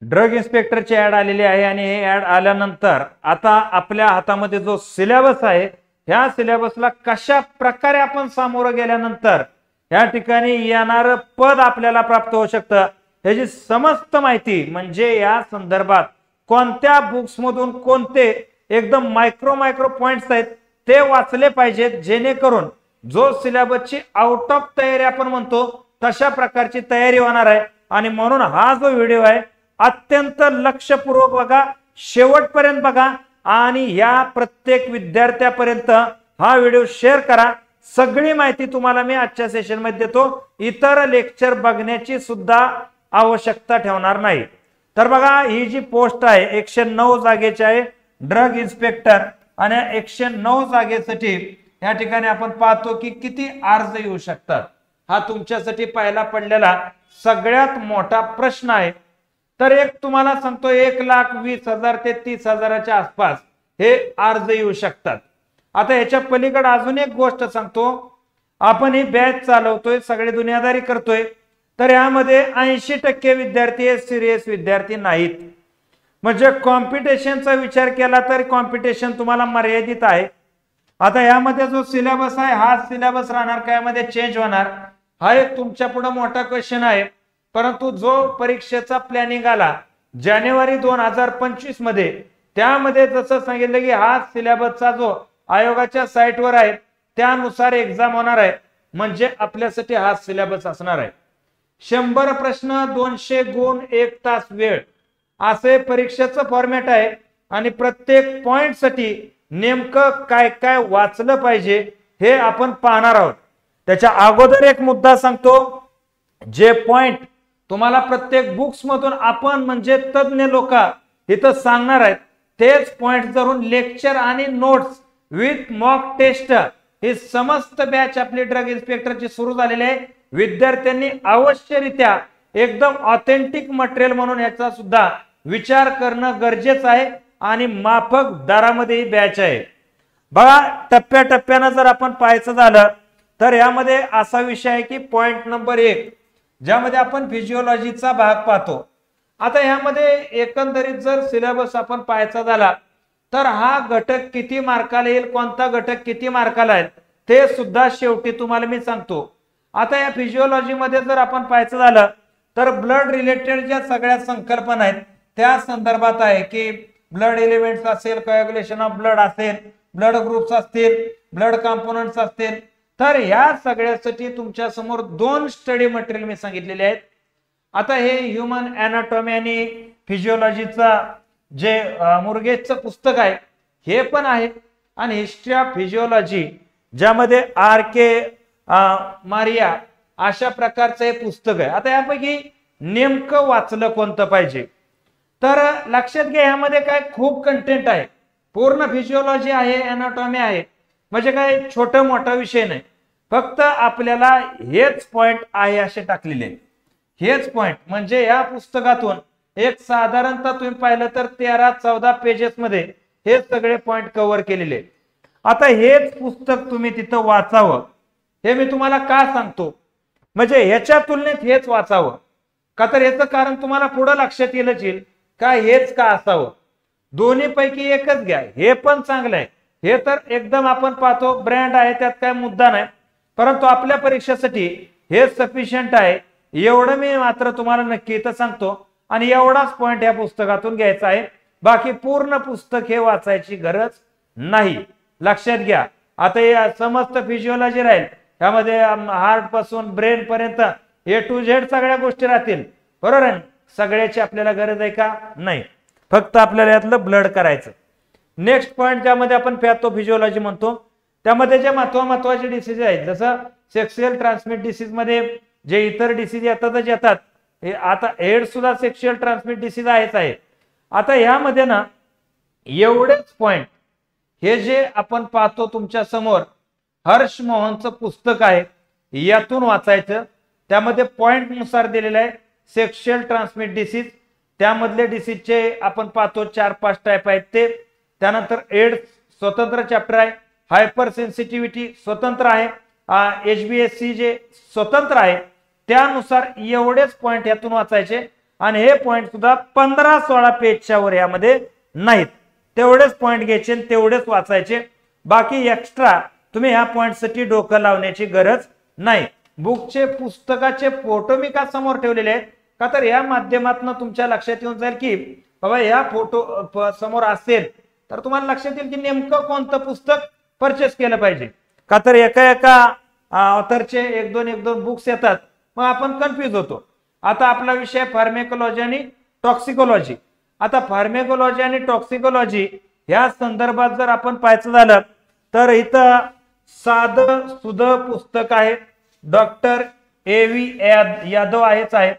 Drug इन्स्पेक्टरची add आलेली आहे आणि हे ऍड आल्यानंतर आता आपल्या हातामध्ये जो सिलेबस आहे ह्या सिलेबसला कशा प्रकारे आपण सामोरं गेल्यानंतर या ठिकाणी येणारं पद आपल्याला प्राप्त होऊ शकतं ह्याची समस्त माहिती म्हणजे या संदर्भात कोणत्या बुक्स मधून कोणते एकदम मायक्रो पॉइंट्स आहेत ते वाचले पाहिजेत जेणेकरून जो सिलेबसची आउट ऑफ तयारी आपण म्हणतो तशा प्रकारची तयारी होणार आहे। आणि म्हणून हा जो व्हिडिओ आहे अत्यंत लक्षपूर्वक बघा, शेवटपर्यंत बघा आणि या प्रत्येक विद्यार्थ्यापर्यंत हा व्हिडिओ शेअर करा। सगळी माहिती तुम्हाला मी आजच्या सेशन मध्ये देतो, इतर लेक्चर बघण्याची सुद्धा आवश्यकता ठेवणार नाही। तर बघा ही जी पोस्ट आहे 109 जागेची आहे ड्रग इन्स्पेक्टर आणि 109 जागेसाठी या ठिकाणी आपण पाहतो की किती अर्ज येऊ शकतात। हा तुमच्यासाठी पहिला पडलेला सगळ्यात मोठा प्रश्न आहे। तर एक तुम्हाला सांगतो 1,20,000 ते 30,000च्या आसपास हे अर्ज येऊ शकतात। आता याच्या पलीकडे अजून एक गोष्ट सांगतो, आपण ही बॅच चालवतोय, सगळे दुनियादारी करतोय, तर यामध्ये 80% विद्यार्थी हे सिरियस विद्यार्थी नाहीत। म्हणजे कॉम्पिटिशनचा विचार केला तर कॉम्पिटिशन तुम्हाला मर्यादित आहे। आता यामध्ये जो सिलेबस आहे हा सिलेबस राहणार का, यामध्ये चेंज होणार, हा एक तुमच्या पुढे मोठा क्वेश्चन आहे। परंतु जो परीक्षेचा प्लॅनिंग आला जानेवारी 2025 मध्ये, त्यामध्ये जसं सांगितलं की हा सिलेबसचा जो आयोगाच्या साइटवर आहे त्यानुसार एक्झाम होणार आहे। म्हणजे आपल्यासाठी हा सिलेबस असणार आहे। 100 प्रश्न, 200 गुण, 1 तास वेळ असे परीक्षेचं फॉर्मॅट आहे। आणि प्रत्येक पॉइंट साठी नेमकं काय काय वाचलं पाहिजे हे आपण पाहणार आहोत। त्याच्या अगोदर एक मुद्दा सांगतो, जे पॉइंट तुम्हाला प्रत्येक बुक्स मधून आपण म्हणजे तज्ञ लोक इथं सांगणार आहेत तेच पॉइंट धरून लेक्चर आणि नोट्स विथ मॉक टेस्ट ही समस्त बॅच आपली ड्रग इन्स्पेक्टरची सुरू झालेली आहे। विद्यार्थ्यांनी अवश्यरित्या एकदम ऑथेंटिक मटेरियल म्हणून याचा सुद्धा विचार करणं गरजेचं आहे आणि माफक दरामध्ये ही बॅच आहे। बघा टप्प्याटप्प्यानं जर आपण पाहायचं झालं तर यामध्ये असा विषय आहे की पॉइंट नंबर 1 ज्यामध्ये आपण फिजिओलॉजीचा भाग पाहतो। आता यामध्ये एकंदरीत जर सिलेबस आपण पाहायचा झाला तर हा घटक किती मार्काला येईल, कोणता घटक किती मार्काला आहे ते सुद्धा शेवटी तुम्हाला मी सांगतो। आता या फिजिओलॉजी मध्ये जर आपण पाहायचं झालं तर ब्लड रिलेटेड ज्या सगळ्या संकल्पना आहेत त्या संदर्भात आहे की ब्लड एलिमेंट्स असेल, कोएग्युलेशन ऑफ ब्लड असेल, ब्लड ग्रुप्स असतील, ब्लड कंपोनेंट्स असतील। तर या सगळ्यासाठी तुमच्या समोर 2 स्टडी मटेरियल मी सांगितलेले आहेत। आता हे ह्यूमन एनाटॉमी आणि फिजिओलॉजीचा जे मुर्गेजचं पुस्तक आहे हे पण आहे आणि हिस्ट्री ऑफ फिजिओलॉजी ज्यामध्ये RK मारिया अशा प्रकारचं हे पुस्तक आहे। आता यापैकी नेमकं वाचलं कोणतं पाहिजे, तर लक्षात घ्या यामध्ये काय खूप कंटेंट आहे, पूर्ण फिजिओलॉजी आहे, एनाटॉमी आहे, म्हणजे काय छोटा मोठा विषय नाही। फक्त आपल्याला हेच पॉइंट आहे असे टाकलेले, हेच पॉइंट म्हणजे या पुस्तकातून एक साधारणतः तुम्ही पाहिलं तर 13-14 पेजेस मध्ये हे सगळे पॉइंट कव्हर केलेले। आता हेच पुस्तक तुम्ही तिथं वाचावं हे मी तुम्हाला का सांगतो, म्हणजे ह्याच्या तुलनेत हेच वाचावं का, तर याचं कारण तुम्हाला पुढे लक्षात येईल का हेच का असावं। दोन्ही पैकी एकच घ्या, हे पण चांगलं आहे, हे तर एकदम आपण पाहतो ब्रँड आहे त्यात काय मुद्दा नाही, परंतु आपल्या परीक्षेसाठी हे सफिशियंट आहे एवढं मी मात्र तुम्हाला नक्की इथं सांगतो। आणि एवढाच पॉइंट या पुस्तकातून घ्यायचा आहे, बाकी पूर्ण पुस्तक हे वाचायची गरज नाही, लक्षात घ्या। आता या समस्त फिजिओलॉजी राहील, त्यामध्ये हार्ट पासून ब्रेन पर्यंत A to Z सगळ्या गोष्टी राहतील, बरोबर आहे। सगळ्याची आपल्याला गरज आहे का, नाही, फक्त आपल्याला यातलं ब्लड करायचं। नेक्स्ट पॉइंट ज्यामध्ये आपण पॅथोफिजिओलॉजी म्हणतो त्यामध्ये जे महत्वाचे डिसीज आहेत जसं सेक्शुअल ट्रान्समिट डिसीज मध्ये जे इतर डिसीज येतात हे आता एड्स सुद्धा सेक्शुअल ट्रान्समिट डिसीज आहे। आता यामध्ये ना एवढेच पॉइंट हे जे आपण पाहतो तुमच्या समोर हर्ष मोहनचं पुस्तक आहे यातून वाचायचं, त्यामध्ये पॉइंट नुसार दिलेलं आहे। सेक्शुअल ट्रान्समिट डिसीज त्यामधले डिसीजचे आपण पाहतो 4-5 टाइप आहेत ते, त्यानंतर एड्स स्वतंत्र चॅप्टर आहे, हायपर सेन्सिटिव्हिटी स्वतंत्र आहे, HBSC जे स्वतंत्र आहे, त्यानुसार एवढेच पॉइंट यातून वाचायचे आणि हे पॉइंट सुद्धा 15-16 पेजच्या वर यामध्ये नाहीत. तेवढेच पॉइंट घ्यायचे, तेवढेच वाचायचे. बाकी एक्स्ट्रा तुम्ही ह्या पॉइंटसाठी डोकं लावण्याची गरज नाही. बुकचे पुस्तकाचे फोटो मी का समोर ठेवलेले आहेत का तर या माध्यमातून तुमच्या लक्षात येऊन जाईल की बाबा या फोटो समोर असेल तर तुम्हाला लक्षात येईल की नेमकं कोणतं पुस्तक परचेस केलं पाहिजे. का तर एका ऑथरचे एक दोन बुक्स येतात, मग आपण कन्फ्युज होतो. आता आपला विषय फार्मेकोलॉजी आणि टॉक्सिकोलॉजी. आता फार्मेकोलॉजी आणि टॉक्सिकोलॉजी या संदर्भात जर आपण पाहायचं झालं तर इथं साधं सुधं पुस्तक आहे, डॉक्टर A.V. यादव आहेच आहे.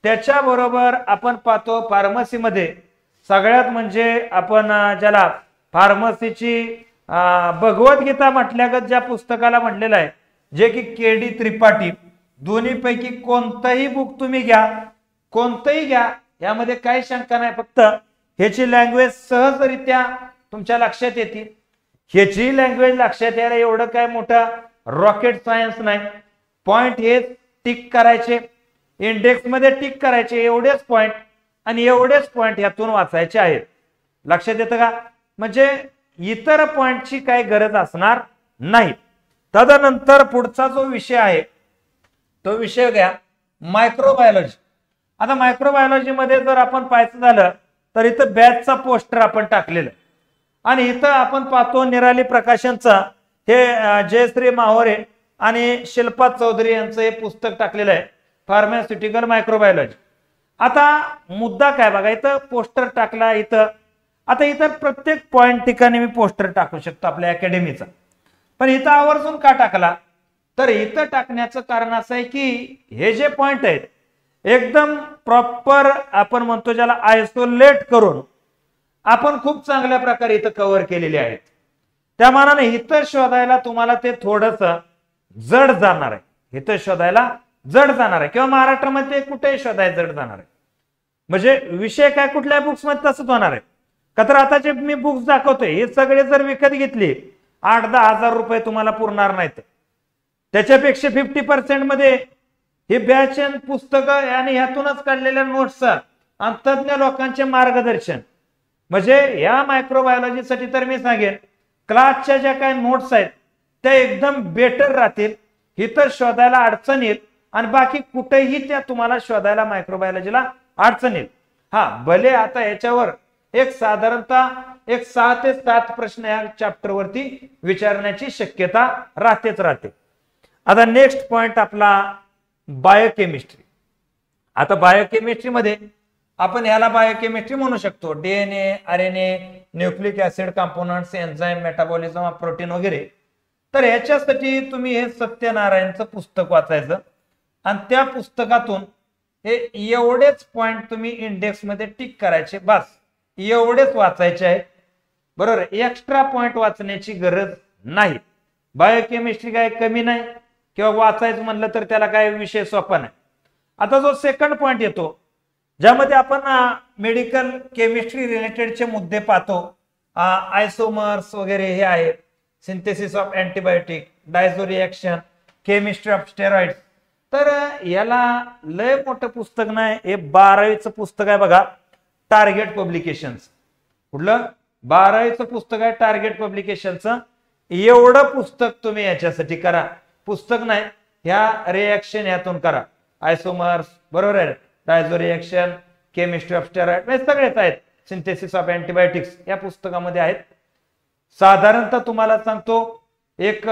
त्याच्याबरोबर आपण पाहतो फार्मसीमध्ये सगळ्यात म्हणजे आपण ज्याला फार्मसीची भगवद्गीता म्हटल्यागत ज्या पुस्तकाला म्हटलेलं आहे जे की के.डी. त्रिपाठी. दोन्हीपैकी कोणतंही बुक तुम्ही घ्या, कोणतंही घ्या, यामध्ये काही शंका नाही. फक्त ह्याची लँग्वेज सहजरित्या तुमच्या लक्षात येते. ह्याची लँग्वेज लक्षात यायला एवढं काय मोठं रॉकेट सायन्स नाही. पॉइंट हे टिक करायचे, इंडेक्स मध्ये टिक करायचे, एवढेच पॉइंट आणि एवढेच पॉइंट यातून वाचायचे आहेत. लक्षात येतं का? म्हणजे इतर पॉइंटची काही गरज असणार नाही. तदनंतर पुढचा जो विषय आहे तो विषय घ्या मायक्रोबायोलॉजी. आता मायक्रोबायोलॉजी मध्ये जर आपण पाहायचं झालं तर इथं बॅचचा पोस्टर आपण टाकलेलं आणि इथं आपण पाहतो निराली प्रकाशनचा हे जयश्री माहोरे आणि शिल्पा चौधरी यांचं हे पुस्तक टाकलेलं आहे फार्मास्युटिकल मायक्रोबायोलॉजी. आता मुद्दा काय बघा, इथं पोस्टर टाकला. इथं आता इतर प्रत्येक पॉइंट ठिकाणी मी पोस्टर टाकू शकतो आपल्या अकॅडमीचा, पण इथं आवर्जून का टाकला तर इथं टाकण्याचं कारण असं आहे की हे जे पॉइंट आहेत एकदम प्रॉपर आपण म्हणतो ज्याला आयसोलेट करून आपण खूप चांगल्या प्रकारे इथं कव्हर केलेले आहेत. त्या मानाने इथं शोधायला तुम्हाला ते थोडस जड जाणार आहे. इथं शोधायला जड जाणार आहे किंवा महाराष्ट्रामध्ये कुठेही शोधायला जड जाणार आहे. म्हणजे विषय काय कुठल्या बुक्स मध्ये तसंच होणार आहे का तर आता जे मी बुक्स दाखवतोय हे सगळे जर विकत घेतली 8-10 हजार रुपये तुम्हाला पुरणार नाहीत. त्याच्यापेक्षा 50% मध्ये हे बॅच पुस्तकं आणि ह्यातूनच काढलेल्या नोट्स आणि तज्ञ लोकांचे मार्गदर्शन. म्हणजे या मायक्रोबायोलॉजीसाठी तर मी सांगेन क्लासच्या ज्या काही नोट्स आहेत त्या एकदम बेटर राहतील. इथं शोधायला अडचण येईल आणि बाकी कुठेही त्या तुम्हाला शोधायला मायक्रोबायोलॉजीला अडचण येईल. हा भले आता याच्यावर एक साधारणतः 6 ते 7 प्रश्न या चॅप्टर वरती विचारण्याची शक्यता राहते. आता नेक्स्ट पॉइंट आपला बायोकेमिस्ट्री. आता बायोकेमिस्ट्री मध्ये आपण याला बायोकेमिस्ट्री म्हणू शकतो. DNA, RNA, nucleic acid components, enzyme, metabolism of protein वगैरे. तर याच्यासाठी तुम्ही हे सत्यनारायणचं पुस्तक वाचायचं आणि त्या पुस्तकातून हे एवढेच पॉइंट तुम्ही इंडेक्स मध्ये टिक करायचे, बस एवढेच वाचायचे आहे. बरोबर, एक्स्ट्रा पॉइंट वाचण्याची गरज नाही. बायोकेमिस्ट्री काय कमी नाही किंवा वाचायचं म्हणलं तर त्याला काय विषय सोपा नाही. आता जो सेकंड पॉइंट येतो ज्यामध्ये आपण मेडिकल केमिस्ट्री रिलेटेडचे मुद्दे पाहतो. आयसोमर्स वगैरे हे आहे, synthesis of antibiotic, डायझो reaction, chemistry of steroids. तर याला लय मोठं पुस्तक नाही, हे 12वीचं पुस्तक आहे बघा, टार्गेट पब्लिकेशन्स. कुठलं 12वीचं पुस्तक आहे टार्गेट पब्लिकेशनचं. एवढं पुस्तक तुम्ही याच्यासाठी करा. पुस्तक नाही, ह्या रिएक्शन यातून करा. आयसोमर्स बरोबर आहे, डायझो रिएक्शन, केमिस्ट्री ऑफ स्टेरॉइड हे सगळेच आहेत. सिंथेसिस ऑफ अँटीबायोटिक्स या पुस्तकामध्ये आहेत. साधारणतः तुम्हाला सांगतो एक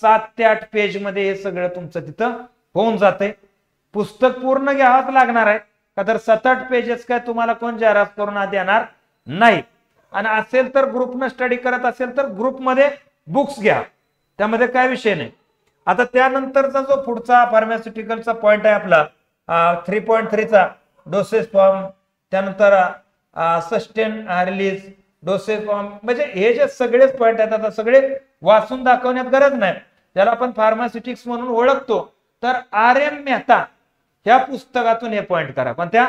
7 ते 8 पेज मध्ये हे सगळं तुमचं तिथं होऊन जाते. पुस्तक पूर्ण घ्यावंच लागणार आहे का तर 7-8 पेजेस काय तुम्हाला कोण जाहिरात करून देणार नाही. आणि असेल तर ग्रुपनं स्टडी करत असेल तर ग्रुपमध्ये बुक्स घ्या, त्यामध्ये काय विषय नाही. आता त्यानंतरचा जो पुढचा फार्मास्युटिकलचा पॉइंट आहे आपला 3.3 चा डोसेज फॉर्म, त्यानंतर सस्टेन रिलीज, डोसेज फॉर्म. म्हणजे हे जे सगळेच पॉइंट आहेत आता सगळे वाचून दाखवण्यात गरज नाही. त्याला आपण फार्मास्युटिक्स म्हणून ओळखतो. तर R.M. मेहता ह्या पुस्तकातून हे पॉइंट करा. पण त्या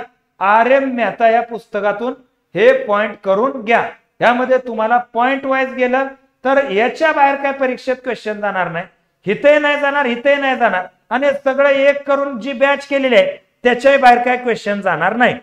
R.M. मेहता या पुस्तकातून हे पॉइंट करून घ्या. यामध्ये तुम्हाला पॉइंट वाईज गेलं तर याच्या बाहेर काय परीक्षेत क्वेश्चन जाणार नाही. हिते नाही जाणार, हिते नाही जाणार. आणि सगळं एक करून जी बॅच केलेली आहे त्याच्याही बाहेर काय क्वेश्चन जाणार नाही,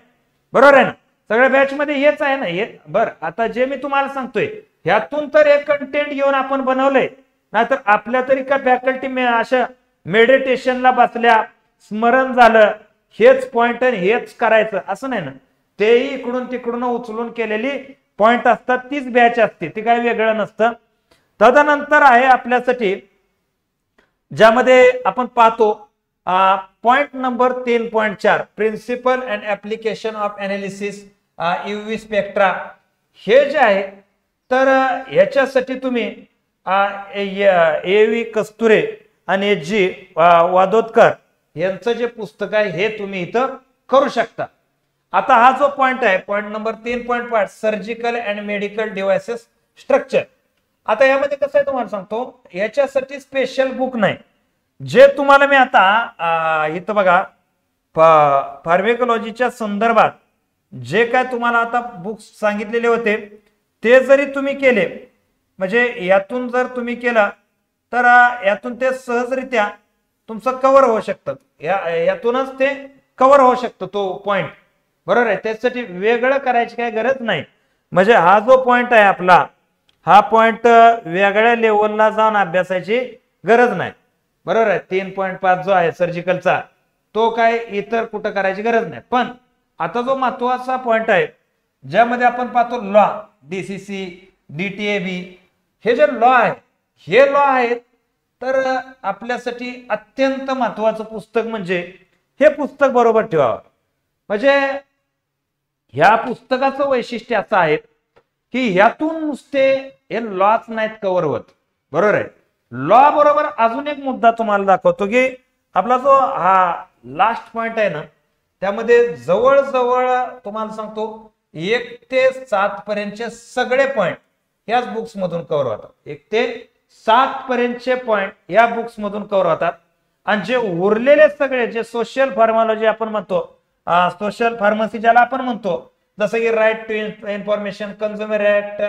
बरोबर आहे ना. सगळ्या बॅच मध्ये हेच आहे ना. हे बरं, आता जे मी तुम्हाला सांगतोय ह्यातून तर एक कंटेंट घेऊन आपण बनवलंय, नाहीतर आपल्या तरी का फॅकल्टी अशा मेडिटेशनला बसल्या, स्मरण झालं, हेच पॉइंट हेच करायचं असं नाही ना. तेही इकडून तिकडून उचलून केलेली पॉइंट असतात, तीच बॅच असते, ती काही वेगळं नसतं. तदनंतर आहे आपल्यासाठी ज्यामध्ये आपण पाहतो point number 3.4 principle and application of analysis UV spectra. हे जे आहे तर ह्याच्यासाठी तुम्ही ए.व्ही. कस्तुरे आणि जी वादोदकर यांचं जे पुस्तक आहे हे तुम्ही इथं करू शकता. आता हा जो पॉइंट आहे point number 3.5 surgical and medical devices structure. आता यामध्ये कसं आहे तुम्हाला सांगतो, याच्यासाठी स्पेशल बुक नाही. जे तुम्हाला मी आता इथं बघा फार्मेकोलॉजीच्या संदर्भात जे काय तुम्हाला आता बुक्स सांगितलेले होते ते जरी तुम्ही केले, म्हणजे यातून जर तुम्ही केला तर यातून ते सहजरित्या तुमचं कव्हर होऊ शकतं. यातूनच ते कव्हर होऊ शकतो तो पॉइंट, बरोबर आहे. त्यासाठी वेगळं करायची काही गरज नाही. म्हणजे हा जो पॉइंट आहे आपला, हा पॉइंट वेगळ्या लेवलला जाऊन अभ्यासाची गरज नाही, बरोबर आहे. 3.5 जो आहे सर्जिकलचा तो काय इतर कुठं करायची गरज नाही. पण आता जो महत्वाचा पॉइंट आहे ज्यामध्ये आपण पाहतो लॉ, DCC, DTAB, हे जे लॉ आहे हे लॉ आहेत, तर आपल्यासाठी अत्यंत महत्वाचं पुस्तक म्हणजे हे पुस्तक बरोबर ठेवावं. म्हणजे ह्या पुस्तकाचं वैशिष्ट्य असं आहे की ह्यातून नुसते हे लॉच नाहीत कव्हर होत, बरोबर आहे. लॉ बरोबर अजून एक मुद्दा तुम्हाला दाखवतो की आपला जो हा लास्ट पॉइंट आहे ना त्यामध्ये जवळजवळ तुम्हाला सांगतो 1 ते 7 पर्यंतचे सगळे पॉइंट याच बुक्स मधून कव्हर होतात. 1 ते 7 पर्यंतचे पॉइंट या बुक्स मधून कव्हर होतात. आणि जे उरलेले सगळे जे सोशल फार्मॉलॉजी आपण म्हणतो, सोशल फार्मसी ज्याला आपण म्हणतो, जसं की right to information, consumer act,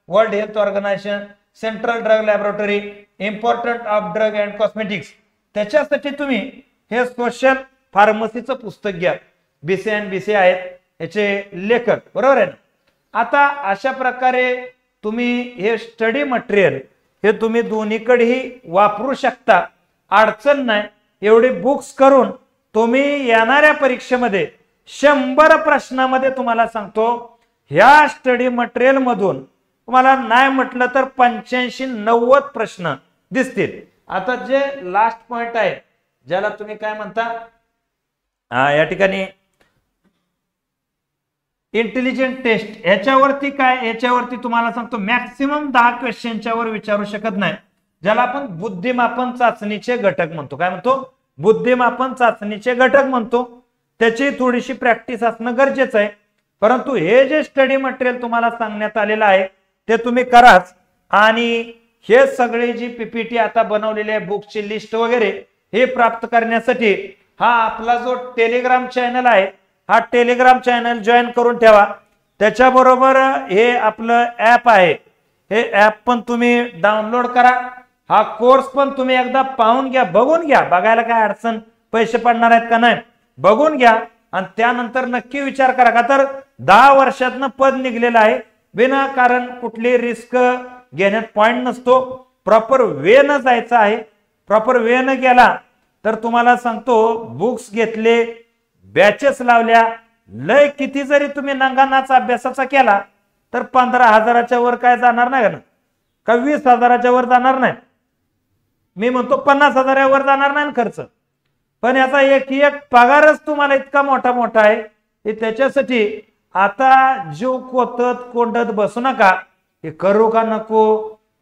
world health organization, central drug laboratory, important of drug and cosmetics, त्याच्यासाठी तुम्ही हे सोशल फार्मसीचं पुस्तक घ्या. BC and BC आहेत याचे लेखक, बरोबर आहे ना. आता अशा प्रकारे तुम्ही हे स्टडी मटेरियल हे तुम्ही दोन्हीकडेही वापरू शकता, अडचण नाही. एवढी बुक्स करून तुम्ही येणाऱ्या परीक्षेमध्ये 100 प्रश्नामध्ये तुम्हाला सांगतो ह्या स्टडी मटेरियल मधून तुम्हाला नाही म्हटलं तर 85-90 प्रश्न दिसतील. आता जे लास्ट पॉइंट आहे ज्याला तुम्ही काय म्हणता या ठिकाणी इंटेलिजंट टेस्ट, याच्यावरती काय, याच्यावरती तुम्हाला सांगतो मॅक्सिमम 10 क्वेश्चनच्या वर विचारू शकत नाही, ज्याला आपण बुद्धिमापन चाचणीचे घटक म्हणतो. काय म्हणतो? बुद्धिमापन चाचणीचे घटक म्हणतो. त्याची थोडीशी प्रॅक्टिस असणं गरजेचं आहे. परंतु हे जे स्टडी मटेरियल तुम्हाला सांगण्यात आलेलं आहे ते तुम्ही कराच. आणि हे सगळे जी PPT आता बनवलेले आहे, बुकची लिस्ट वगैरे, हे प्राप्त करण्यासाठी हा आपला जो टेलिग्राम चॅनल आहे, हा टेलिग्राम चॅनल जॉईन करून ठेवा. त्याच्याबरोबर हे आपलं ऍप आहे, हे ऍप पण तुम्ही डाउनलोड करा. हा कोर्स पण तुम्ही एकदा पाहून घ्या, बघून घ्या, बघायला काय अडचण, पैसे पडणार आहेत का नाही बघून घ्या. आणि त्यानंतर नक्की विचार करा, का तर 10 वर्षातनं पद निघलेलं आहे. विनाकारण कुठली रिस्क घेण्यात पॉइंट नसतो. प्रॉपर वे न जायचं आहे. प्रॉपर वे न गेला तर तुम्हाला सांगतो बुक्स घेतले, बॅचेस लावल्या, लय किती जरी तुम्ही नंगानाचा अभ्यासाचा केला तर 15,000च्या वर काय जाणार नाही ना, का 20,000च्या वर जाणार नाही. मी म्हणतो 50,000 वर जाणार नाही खर्च. पण याचा एक पगारच तुम्हाला इतका मोठा मोठा आहे की त्याच्यासाठी आता जीव कोंडत बसू नका. हे करू का नको,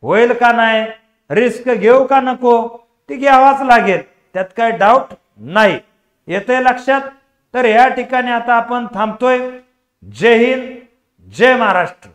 होईल का नाही, रिस्क घेऊ का नको, ती घ्यावाच लागेल, त्यात काय डाऊट नाही. येते लक्षात. तर या ठिकाणी आता आपण थांबतोय. जय हिंद, जय महाराष्ट्र.